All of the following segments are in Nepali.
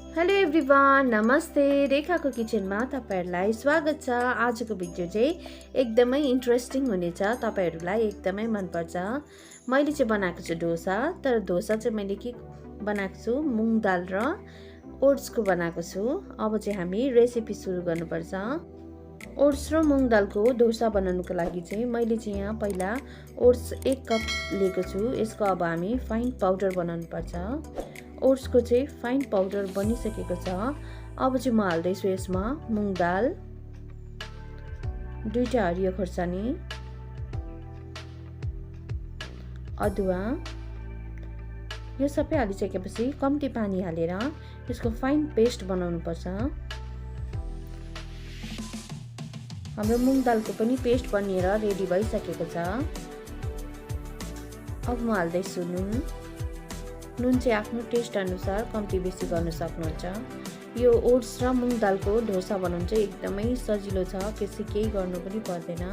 हेलो एभ्रिवान, नमस्ते। रेखाको किचनमा तपाईहरुलाई स्वागत छ। आजको भिडियो चाहिँ एकदमै इन्ट्रेस्टिङ हुनेछ, तपाईहरुलाई एकदमै मनपर्छ। मैले चाहिँ बनाएको छु डोसा, तर डोसा चाहिँ मैले के बनाएको छु, मुङ दाल र ओट्सको बनाएको छु। अब चाहिँ हामी रेसिपी सुरु गर्नुपर्छ। ओट्स र मुङ दालको डोसा बनाउनुको लागि चाहिँ मैले चाहिँ यहाँ पहिला ओट्स 1 कप लिएको छु। यसको अब हामी फाइन पाउडर बनाउनु पर्छ। ओट्सको चाहिँ फाइन पाउडर बनिसकेको छ। अब चाहिँ म हाल्दैछु यसमा मुङ दाल, 2टा हरियो खोर्सानी, अदुवा। यो सबै हालिसकेपछि कम्ती पानी हालेर यसको फाइन पेस्ट बनाउनु पर्छ। हाम्रो मुङ दालको पनि पेस्ट बनिएर रेडी भइसकेको छ। अब म हाल्दैछु नुन चाहिँ आफ्नो टेस्ट अनुसार कम्ती बेसी गर्न सक्नुहुन्छ। यो ओट्स र मुङ दालको डोसा बनाउनु चाहिँ एकदमै सजिलो छ, केही गर्नु पनि पर्दैन।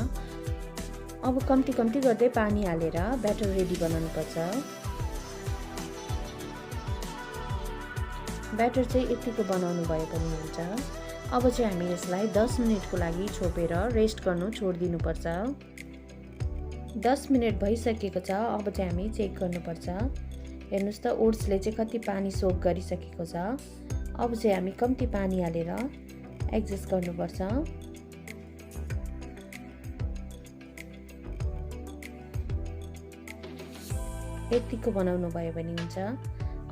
अब कम्ती गर्दै पानी हालेर ब्याटर रेडी बनाउनु पर्छ। ब्याटर चाहिँ यतिको बनाउनु भए पनि हुन्छ। अब चाहिँ हामी यसलाई 10 मिनेटको लागि छोपेर रेस्ट गर्नु छोडिदिनु पर्छ। 10 मिनेट भइसकेको छ। अब चाहिँ हामी चेक गर्नुपर्छ। हेर्नुस् त, ओट्सले चाहिँ कति पानी सोक गरिसकेको छ। अब चाहिँ हामी कम्ती पानी हालेर एडजस्ट गर्नुपर्छ। यतिको बनाउनु भयो भने हुन्छ।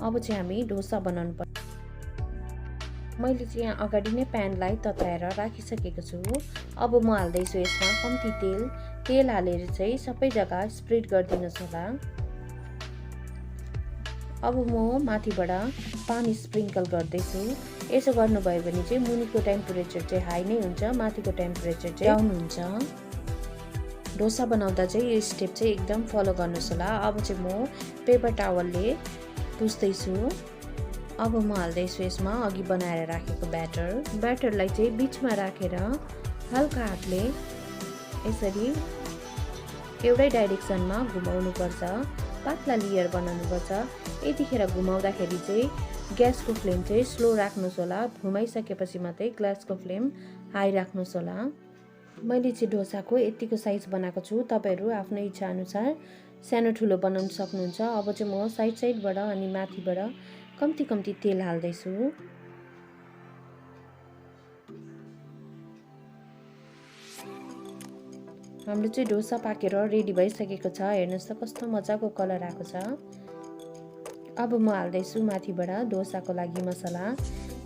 अब चाहिँ हामी डोसा बनाउनु पर्छ। मैले चाहिँ यहाँ अगाडि नै प्यानलाई तताएर राखिसकेको छु। अब म हाल्दैछु यसमा कम्ती तेल हालेर चाहिँ सबै जग्गा स्प्रेड गरिदिनुहोस् होला। अब म माथिबाट पानी स्प्रिङ्कल गर्दैछु। यसो गर्नुभयो भने चाहिँ मुनिको टेम्परेचर चाहिँ हाई नै हुन्छ, माथिको टेम्परेचर चाहिँ डाउन हुन्छ। डोसा बनाउँदा चाहिँ यो स्टेप चाहिँ एकदम फलो गर्नुहोस् होला। अब चाहिँ म पेपर टावलले पुस्दैछु। अब म हाल्दैछु यसमा अघि बनाएर राखेको ब्याटरलाई चाहिँ बिचमा राखेर हल्का हातले यसरी एउटै डाइरेक्सनमा घुमाउनु पर्छ। पातला लेयर बनाउनु पर्छ। यतिखेर घुमाउँदाखेरि चाहिँ ग्यासको फ्लेम चाहिँ स्लो राख्नुहोस् होला। घुमाइसकेपछि मात्रै ग्यासको फ्लेम हाई राख्नुहोस् होला। मैले चाहिँ डोसाको यतिको साइज बनाएको छु। तपाईहरु आफ्नो इच्छा अनुसार सानो ठुलो बनाउन सक्नुहुन्छ। अब चाहिँ म साइडबाट अनि माथिबाट कम्ती तेल हाल्दैछु। हाम्रो चाहिँ डोसा पाकेर रेडी भइसकेको छ। हेर्नुहोस् त कस्तो मजाको कलर आएको छ। अब म हाल्दैछु माथिबाट डोसाको लागि मसला।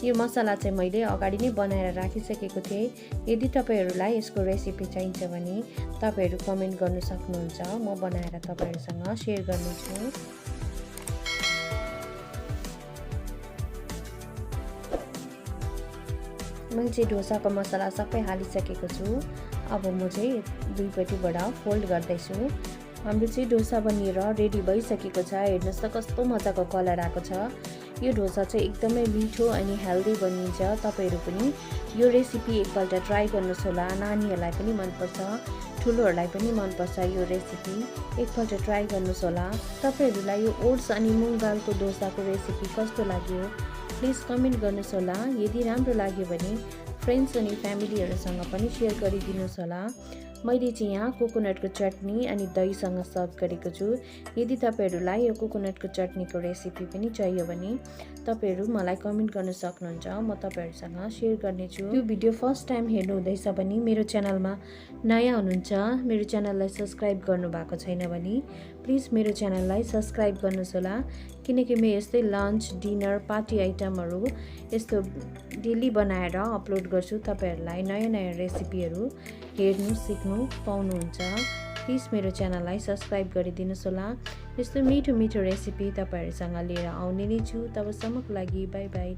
यो मसला चाहिँ मैले अगाडि नै बनाएर राखिसकेको थिएँ। यदि तपाईहरुलाई यसको रेसिपी चाहिन्छ भने तपाईहरु कमेन्ट गर्न सक्नुहुन्छ। म बनाएर तपाईहरुसँग शेयर गर्नेछु। मैले चाहिँ डोसाको मसला सबै हालिसकेको छु। अब म चाहिँ दुईपट्टिबाट फोल्ड गर्दैछु। हाम्रो चाहिँ डोसा बनिएर रेडी भइसकेको छ। हेर्नुहोस् त कस्तो मजाको कलर आएको छ। यो डोसा चाहिँ एकदमै मिठो अनि हेल्दी बनिन्छ। तपाईहरु पनि यो रेसिपी एकपल्ट ट्राई गर्नुहोस् होला। नानीहरूलाई पनि मनपर्छ, ठुलोहरूलाई पनि मनपर्छ। यो रेसिपी एकपल्ट ट्राई गर्नुहोस् होला। तपाईहरुलाई यो ओट्स अनि मुङ दालको डोसाको रेसिपी कस्तो लाग्यो प्लिज कमेन्ट गर्नुहोस् होला। यदि राम्रो लाग्यो भने फ्रेन्ड्स अनि फ्यामिलीहरुसँग पनि शेयर गरिदिनुहोस् होला। मैले चाहिँ यहाँ कोकोनटको चटनी अनि दहीसँग सर्भ गरेको छु। यदि तपाईहरुलाई यो कोकोनटको चटनीको रेसिपी पनि चाहियो भने तपाईहरु मलाई कमेन्ट गर्न सक्नुहुन्छ। म तपाईहरुसँग शेयर गर्नेछु। यो भिडियो फर्स्ट टाइम हेर्नु हुँदैछ भने मेरो च्यानलमा नयाँ हुनुहुन्छ, मेरो च्यानललाई सब्स्क्राइब गर्नु भएको छैन भने प्लिज मेरो च्यानललाई सब्स्क्राइब गर्नुहोस् होला। किनकि म यस्तै लन्च, डिनर, पार्टी आइटमहरु यस्तो डेली बनाएर अपलोड गर्छु। तपाईहरुलाई नयाँ रेसिपीहरु हेर्नु सिक्नु पाउनुहुन्छ। प्लिज मेरो च्यानललाई सब्स्क्राइब गरिदिनुहोस् होला। यस्तो मिठो रेसिपी तपाईहरुसँग लिएर आउने नै छु। तबसम्मको लागि बाइ बाइ।